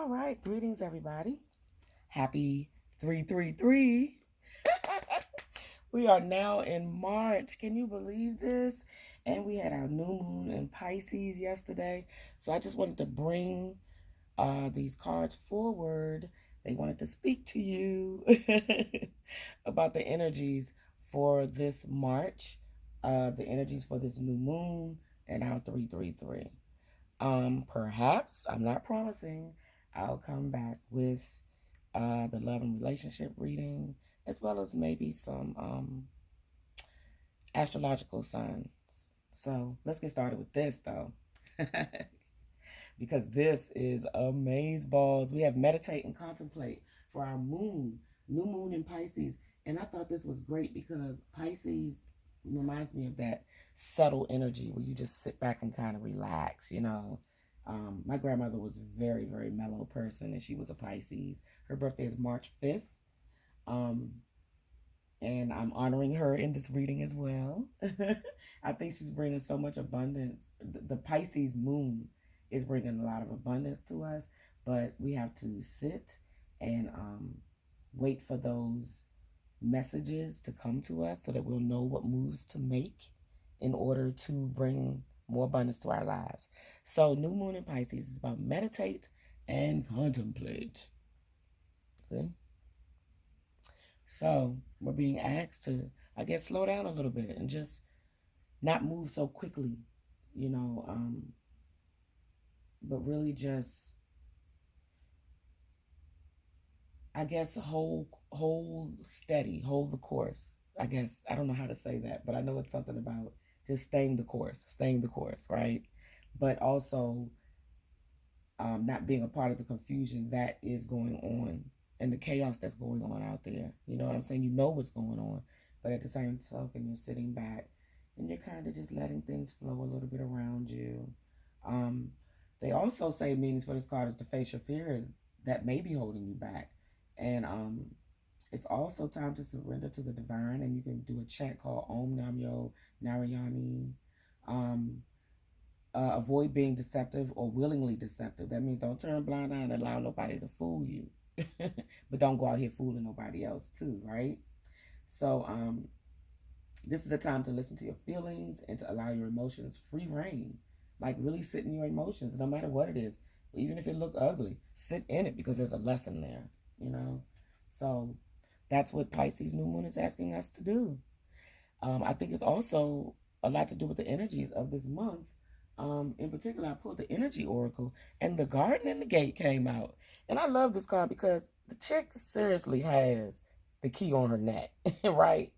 All right, greetings everybody. Happy 333. We are now in March. Can you believe this? And we had our new moon in Pisces yesterday. So I just wanted to bring these cards forward. They wanted to speak to you about the energies for this March, the energies for this new moon, and our 333. Perhaps, I'm not promising, I'll come back with the love and relationship reading, as well as maybe some astrological signs. So let's get started with this, though. Because this is amaze balls. We have meditate and contemplate for our moon, new moon in Pisces. And I thought this was great because Pisces reminds me of that subtle energy where you just sit back and kind of relax, you know. My grandmother was a very, very mellow person, and she was a Pisces. Her birthday is March 5th. And I'm honoring her in this reading as well. I think she's bringing so much abundance. The Pisces moon is bringing a lot of abundance to us, but we have to sit and wait for those messages to come to us so that we'll know what moves to make in order to bring more abundance to our lives. So new moon in Pisces is about meditate and contemplate. See? So we're being asked to, I guess, slow down a little bit and just not move so quickly, you know, but really just, I guess, hold steady, hold the course. I guess, I don't know how to say that, but I know it's something about just staying the course, right? But also not being a part of the confusion that is going on and the chaos that's going on out there. You know what I'm saying? You know what's going on, but at the same token, you're sitting back and you're kind of just letting things flow a little bit around you. They also say meanings for this card is to face your fears that may be holding you back. And it's also time to surrender to the divine, and you can do a chant called Om Namyo Narayani. Avoid being deceptive or willingly deceptive. That means don't turn a blind eye and allow nobody to fool you. But don't go out here fooling nobody else too, right? So this is a time to listen to your feelings and to allow your emotions free reign. Like really sit in your emotions, no matter what it is. Even if it look ugly, sit in it because there's a lesson there, you know? So that's what Pisces new moon is asking us to do. I think it's also a lot to do with the energies of this month. In particular, I pulled the energy oracle, and the garden and the gate came out. And I love this card because the chick seriously has the key on her neck, right?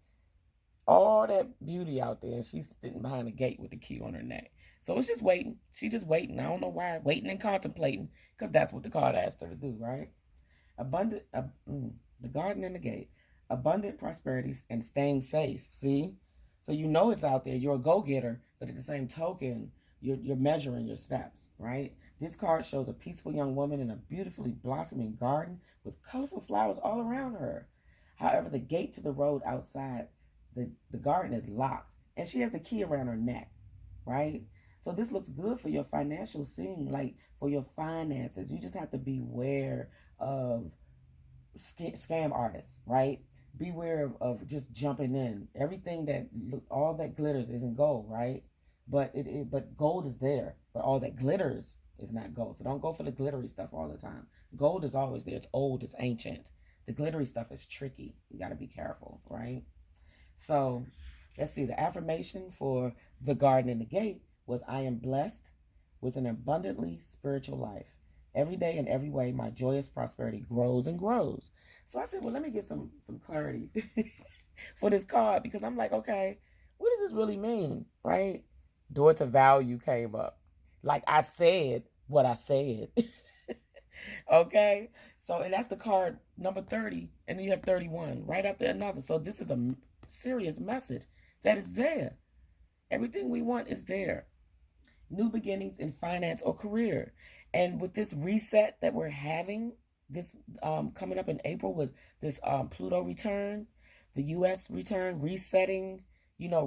All that beauty out there, and she's sitting behind the gate with the key on her neck. So it's just waiting. She just waiting. I don't know why. Waiting and contemplating, because that's what the card asked her to do, right? The garden and the gate. Abundant prosperity and staying safe. See? So you know it's out there. You're a go-getter, but at the same token, you're measuring your steps, right? This card shows a peaceful young woman in a beautifully blossoming garden with colorful flowers all around her. However, the gate to the road outside the garden is locked, and she has the key around her neck, right? So this looks good for your financial scene, like for your finances. You just have to beware of scam artists, right? Beware of just jumping in. Everything that all that glitters isn't gold, right? But gold is there, but all that glitters is not gold. So don't go for the glittery stuff all the time. Gold is always there. It's old. It's ancient. The glittery stuff is tricky. You got to be careful, right? So let's see. The affirmation for the garden and the gate was, I am blessed with an abundantly spiritual life. Every day and every way, my joyous prosperity grows and grows. So I said, well, let me get some clarity for this card, because I'm like, okay, what does this really mean, right? Door to value came up. Like I said what I said. Okay? So, and that's the card number 30, and then you have 31 right after another. So this is a serious message that is there. Everything we want is there. New beginnings in finance or career. And with this reset that we're having, this coming up in April with this Pluto return, the U.S. return, resetting, you know,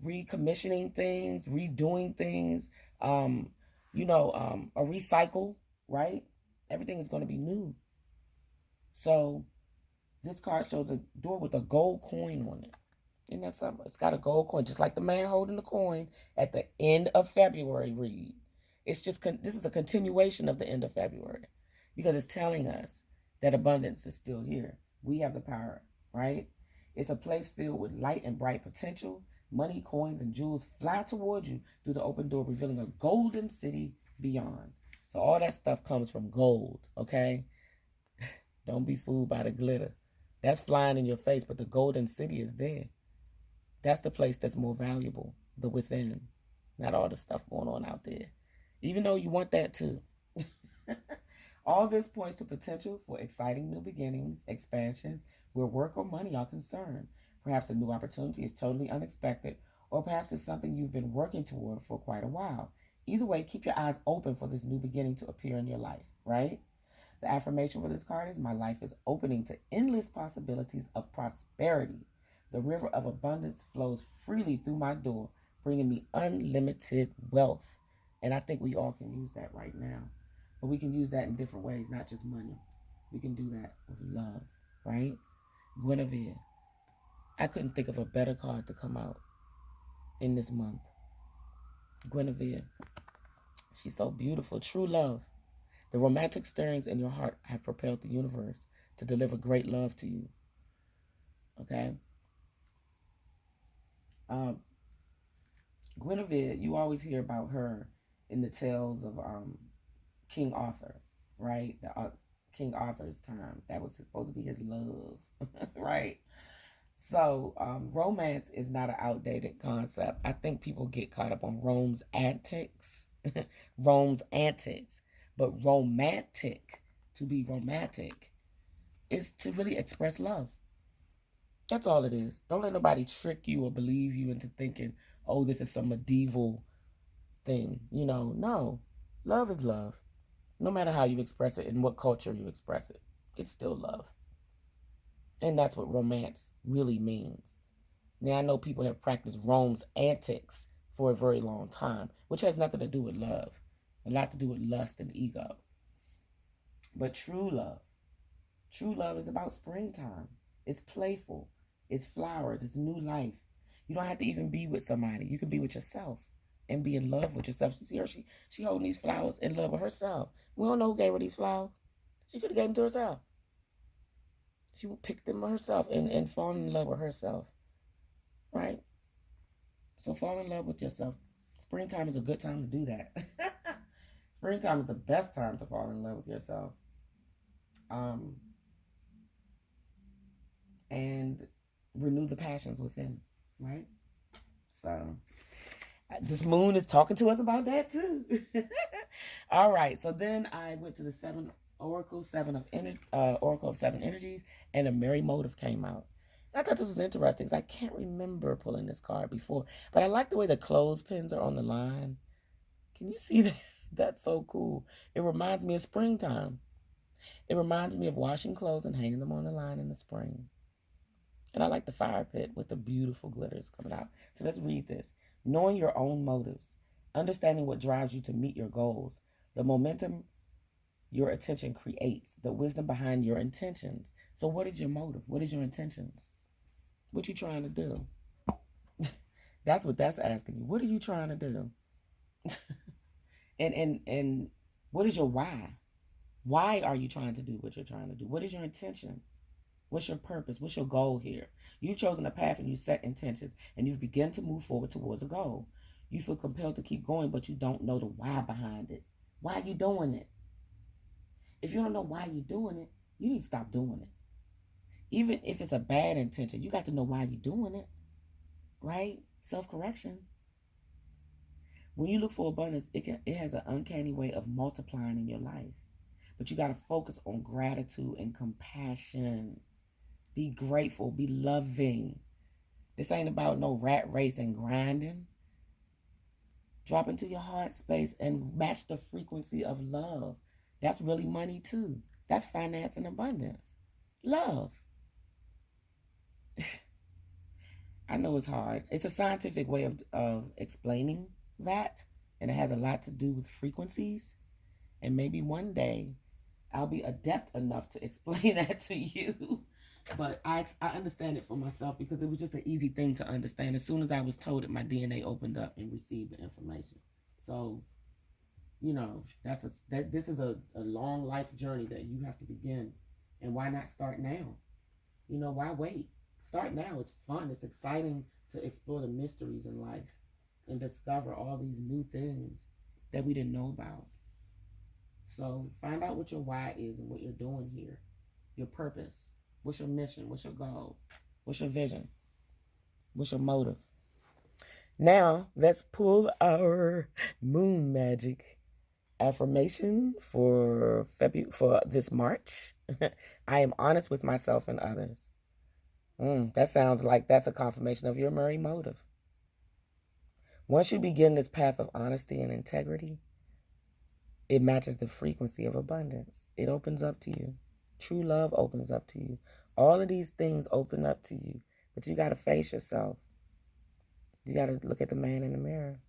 recommissioning things, redoing things, a recycle, right? Everything is going to be new. So this card shows a door with a gold coin on it. Isn't that something? It's got a gold coin, just like the man holding the coin at the end of February read. It's just, this is a continuation of the end of February because it's telling us that abundance is still here. We have the power, right? It's a place filled with light and bright potential. Money, coins, and jewels fly toward you through the open door, revealing a golden city beyond. So all that stuff comes from gold, okay? Don't be fooled by the glitter. That's flying in your face, but the golden city is there. That's the place that's more valuable, the within, not all the stuff going on out there. Even though you want that too. All this points to potential for exciting new beginnings, expansions, where work or money are concerned. Perhaps a new opportunity is totally unexpected, or perhaps it's something you've been working toward for quite a while. Either way, keep your eyes open for this new beginning to appear in your life, right? The affirmation for this card is, my life is opening to endless possibilities of prosperity. The river of abundance flows freely through my door, bringing me unlimited wealth. And I think we all can use that right now. But we can use that in different ways, not just money. We can do that with love, right? Guinevere. I couldn't think of a better card to come out in this month. Guinevere. She's so beautiful. True love. The romantic stirrings in your heart have propelled the universe to deliver great love to you. Okay? Guinevere, you always hear about her in the tales of King Arthur, right? King Arthur's time. That was supposed to be his love, right? So romance is not an outdated concept. I think people get caught up on Rome's antics, Rome's antics, but romantic, to be romantic, is to really express love. That's all it is. Don't let nobody trick you or believe you into thinking, oh, this is some medieval thing. No. Love is love. No matter how you express it and what culture you express it, it's still love. And that's what romance really means. Now, I know people have practiced Rome's antics for a very long time, which has nothing to do with love. A lot to do with lust and ego. But true love is about springtime. It's playful. It's flowers. It's new life. You don't have to even be with somebody. You can be with yourself and be in love with yourself. You see her, she holding these flowers in love with herself. We don't know who gave her these flowers. She could have gave them to herself. She would pick them herself and fall in love with herself. Right? So fall in love with yourself. Springtime is a good time to do that. Springtime is the best time to fall in love with yourself. And renew the passions within, right? So this moon is talking to us about that too. All right, so then I went to the Oracle of Seven Energies, and a Merry Motive came out. And I thought this was interesting because I can't remember pulling this card before, but I like the way the clothespins are on the line. Can you see that? That's so cool. It reminds me of springtime. It reminds me of washing clothes and hanging them on the line in the spring. And I like the fire pit with the beautiful glitters coming out. So let's read this. Knowing your own motives, understanding what drives you to meet your goals, the momentum your attention creates, the wisdom behind your intentions. So what is your motive? What is your intentions? What you trying to do? That's what that's asking you. What are you trying to do? and what is your why? Why are you trying to do what you're trying to do? What is your intention? What's your purpose? What's your goal here? You've chosen a path and you set intentions and you've begun to move forward towards a goal. You feel compelled to keep going, but you don't know the why behind it. Why are you doing it? If you don't know why you're doing it, you need to stop doing it. Even if it's a bad intention, you got to know why you're doing it, right? Self-correction. When you look for abundance, it has an uncanny way of multiplying in your life. But you got to focus on gratitude and compassion. Be grateful. Be loving. This ain't about no rat race and grinding. Drop into your heart space and match the frequency of love. That's really money too. That's finance and abundance. Love. I know it's hard. It's a scientific way of explaining that. And it has a lot to do with frequencies. And maybe one day I'll be adept enough to explain that to you. But I understand it for myself because it was just an easy thing to understand. As soon as I was told it, my DNA opened up and received the information. So, this is a long life journey that you have to begin. And why not start now? Why wait? Start now. It's fun. It's exciting to explore the mysteries in life and discover all these new things that we didn't know about. So find out what your why is and what you're doing here, your purpose. What's your mission? What's your goal? What's your vision? What's your motive? Now, let's pull our moon magic affirmation for this March. I am honest with myself and others. That sounds like that's a confirmation of your Murray motive. Once you begin this path of honesty and integrity, it matches the frequency of abundance. It opens up to you. True love opens up to you. All of these things open up to you, but you got to face yourself. You got to look at the man in the mirror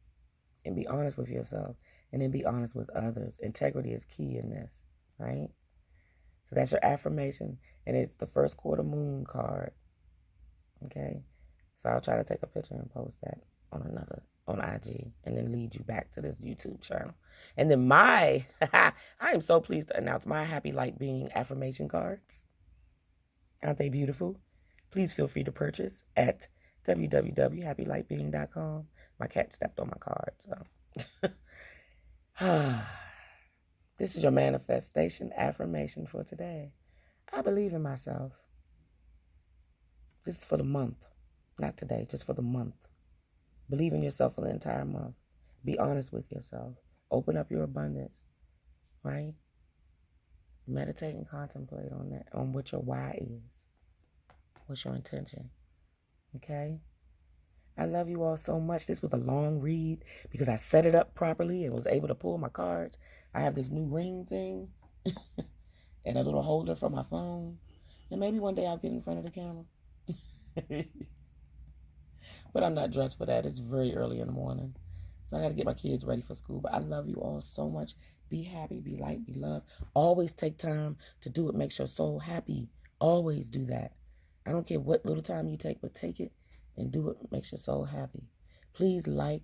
and be honest with yourself, and then be honest with others. Integrity is key in this, right? So that's your affirmation, and it's the first quarter moon card. Okay, so I'll try to take a picture and post that on IG, and then lead you back to this YouTube channel. And then I am so pleased to announce my Happy Light Being affirmation cards. Aren't they beautiful? Please feel free to purchase at www.happylightbeing.com. My cat stepped on my card, so. This is your manifestation affirmation for today. I believe in myself. This is for the month. Not today, just for the month. Believe in yourself for the entire month. Be honest with yourself. Open up your abundance, right? Meditate and contemplate on that, on what your why is. What's your intention? Okay? I love you all so much. This was a long read because I set it up properly and was able to pull my cards. I have this new ring thing and a little holder for my phone. And maybe one day I'll get in front of the camera. But I'm not dressed for that. It's very early in the morning. So I got to get my kids ready for school. But I love you all so much. Be happy, be light, be loved. Always take time to do what makes your soul happy. Always do that. I don't care what little time you take, but take it and do what makes your soul happy. Please like,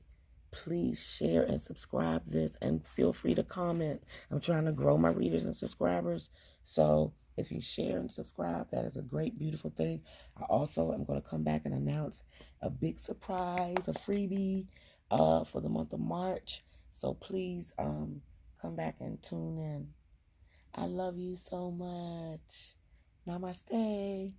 please share and subscribe this, and feel free to comment. I'm trying to grow my readers and subscribers. So if you share and subscribe, that is a great, beautiful thing. I also am going to come back and announce a big surprise, a freebie for the month of March. So please come back and tune in. I love you so much. Namaste.